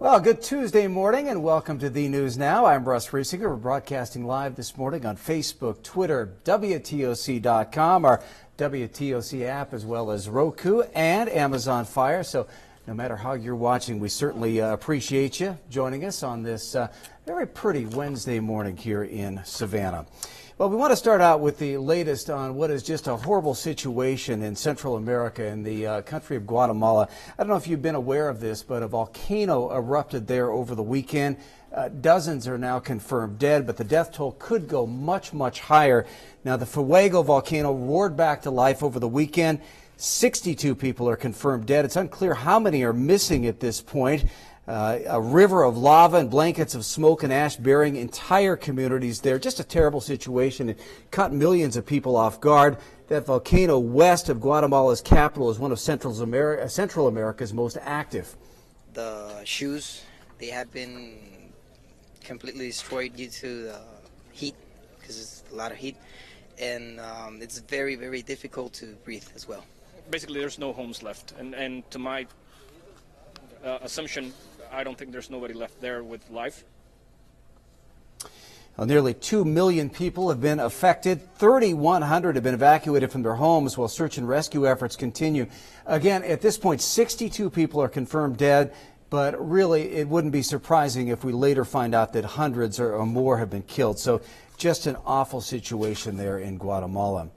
Well, good Tuesday morning and welcome to The News Now. I'm Russ Riesinger. We're broadcasting live this morning on Facebook, Twitter, WTOC.com, our WTOC app, as well as Roku and Amazon Fire. So no matter how you're watching, we certainly appreciate you joining us on this very pretty Wednesday morning here in Savannah. Well, we want to start out with the latest on what is just a horrible situation in Central America, in the country of Guatemala. I don't know if you've been aware of this, but a volcano erupted there over the weekend. Dozens are now confirmed dead, but the death toll could go much, much higher. Now, the Fuego volcano roared back to life over the weekend. 62 people are confirmed dead. It's unclear how many are missing at this point. A river of lava and blankets of smoke and ash burying entire communities there. Just a terrible situation. It caught millions of people off guard. That volcano west of Guatemala's capital is one of Central America's most active. The shoes, they have been completely destroyed due to the heat, because it's a lot of heat. And it's very, very difficult to breathe as well. Basically, there's no homes left. And to my assumption, I don't think there's nobody left there with life. Well, nearly 2 million people have been affected. 3,100 have been evacuated from their homes while search and rescue efforts continue. Again, at this point, 62 people are confirmed dead, but really it wouldn't be surprising if we later find out that hundreds or more have been killed. So just an awful situation there in Guatemala.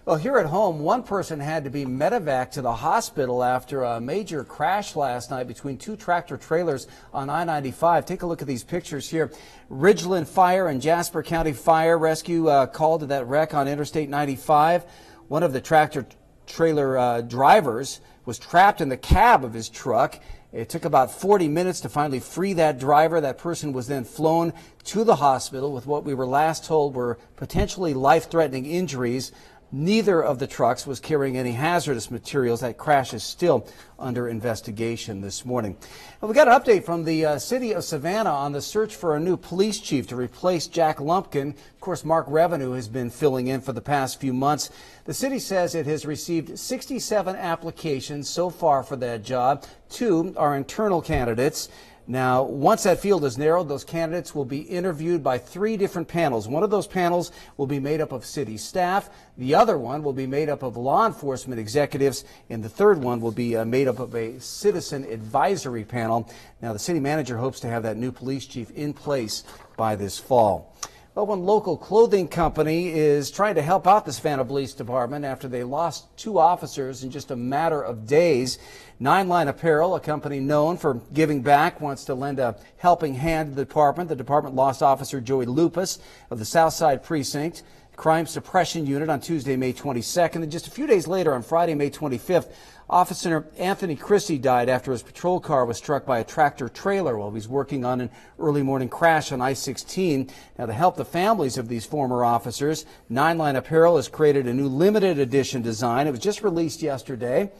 Well, here at home, one person had to be medevaced to the hospital after a major crash last night between two tractor trailers on I-95. Take a look at these pictures here. Ridgeland Fire and Jasper County Fire Rescue called to that wreck on Interstate 95. One of the tractor trailer drivers was trapped in the cab of his truck. It took about 40 minutes to finally free that driver. That person was then flown to the hospital with what we were last told were potentially life-threatening injuries. Neither of the trucks was carrying any hazardous materials. That crash is still under investigation this morning. Well, we got an update from the city of Savannah on the search for a new police chief to replace Jack Lumpkin. Of course, Mark Revenue has been filling in for the past few months. The city says it has received 67 applications so far for that job. 2 are internal candidates. Now, once that field is narrowed, those candidates will be interviewed by 3 different panels. One of those panels will be made up of city staff. The other one will be made up of law enforcement executives. And the third one will be made up of a citizen advisory panel. Now, the city manager hopes to have that new police chief in place by this fall. Well, one local clothing company is trying to help out the Savannah Police Department after they lost 2 officers in just a matter of days. 9 Line Apparel, a company known for giving back, wants to lend a helping hand to the department. The department lost Officer Joey Lupus of the Southside Precinct Crime Suppression Unit on Tuesday, May 22nd. And just a few days later, on Friday, May 25th, Officer Anthony Christie died after his patrol car was struck by a tractor trailer while he was working on an early morning crash on I-16. Now, to help the families of these former officers, 9 Line Apparel has created a new limited edition design. It was just released yesterday.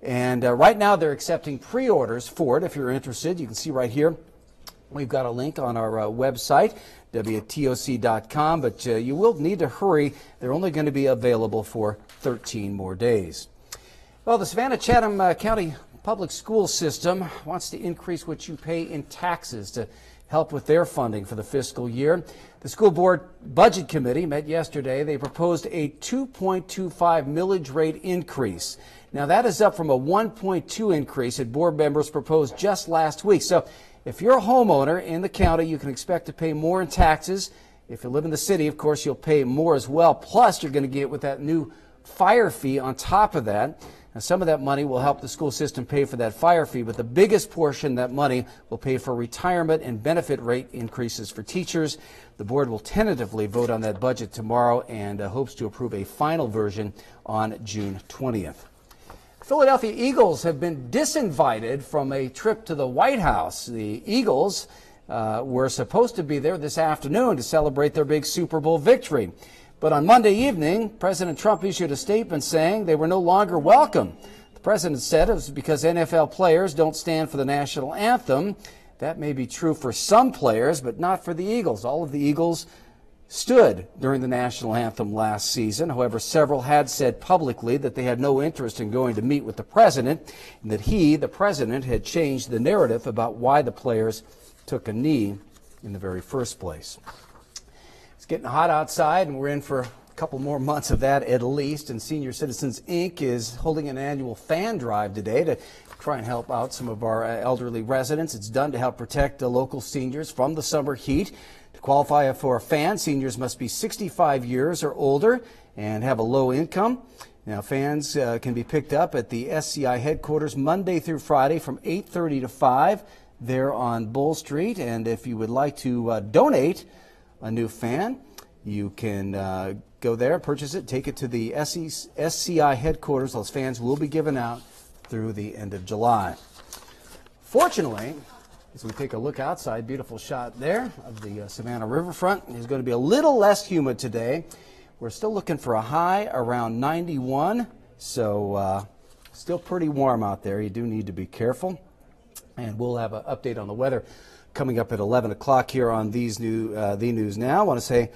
And right now they're accepting pre-orders for it. If you're interested, you can see right here. We've got a link on our website, WTOC.com, but you will need to hurry. They're only going to be available for 13 more days. Well, the Savannah-Chatham County Public School System wants to increase what you pay in taxes to help with their funding for the fiscal year. The school board budget committee met yesterday. They proposed a 2.25 millage rate increase. Now, that is up from a 1.2 increase that board members proposed just last week. So if you're a homeowner in the county, you can expect to pay more in taxes. If you live in the city, of course, you'll pay more as well. Plus, you're going to get with that new fire fee on top of that. Now, some of that money will help the school system pay for that fire fee, but the biggest portion of that money will pay for retirement and benefit rate increases for teachers. The board will tentatively vote on that budget tomorrow and hopes to approve a final version on June 20th. Philadelphia Eagles have been disinvited from a trip to the White House. The Eagles were supposed to be there this afternoon to celebrate their big Super Bowl victory. But on Monday evening, President Trump issued a statement saying they were no longer welcome. The president said it was because NFL players don't stand for the national anthem. That may be true for some players, but not for the Eagles. All of the Eagles stood during the national anthem last season. However, several had said publicly that they had no interest in going to meet with the president, and that he, the president, had changed the narrative about why the players took a knee in the very first place. It's getting hot outside, and we're in for a couple more months of that at least. And Senior Citizens Inc. is holding an annual fan drive today to try and help out some of our elderly residents. It's done to help protect the local seniors from the summer heat. To qualify for a fan, seniors must be 65 years or older and have a low income. Now, fans can be picked up at the SCI headquarters Monday through Friday from 8:30 to 5 there on Bull Street. And if you would like to donate a new fan, you can go there, purchase it, take it to the SCI headquarters. Those fans will be given out through the end of July. Fortunately, as we take a look outside, beautiful shot there of the Savannah Riverfront. It's going to be a little less humid today. We're still looking for a high around 91, so still pretty warm out there. You do need to be careful. And we'll have an update on the weather coming up at 11 o'clock here on The News Now. I want to say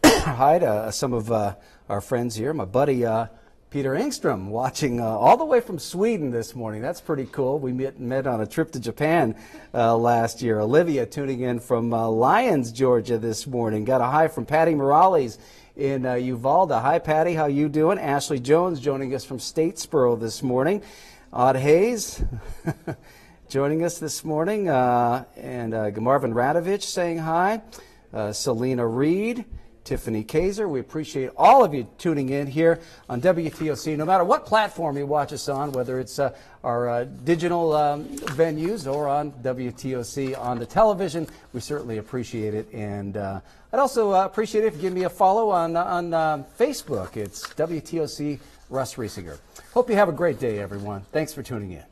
hi to some of our friends here. My buddy Peter Engstrom watching all the way from Sweden this morning. That's pretty cool. We met on a trip to Japan last year. Olivia tuning in from Lyons, Georgia this morning. Got a hi from Patty Morales in Uvalde. Hi, Patty. How you doing? Ashley Jones joining us from Statesboro this morning. Odd Hayes joining us this morning. And Marvin Radovich saying hi. Selena Reed. Tiffany Kaiser. We appreciate all of you tuning in here on WTOC, no matter what platform you watch us on, whether it's our digital venues or on WTOC on the television. We certainly appreciate it. And I'd also appreciate it if you give me a follow on Facebook. It's WTOC Russ Riesinger. Hope you have a great day, everyone. Thanks for tuning in.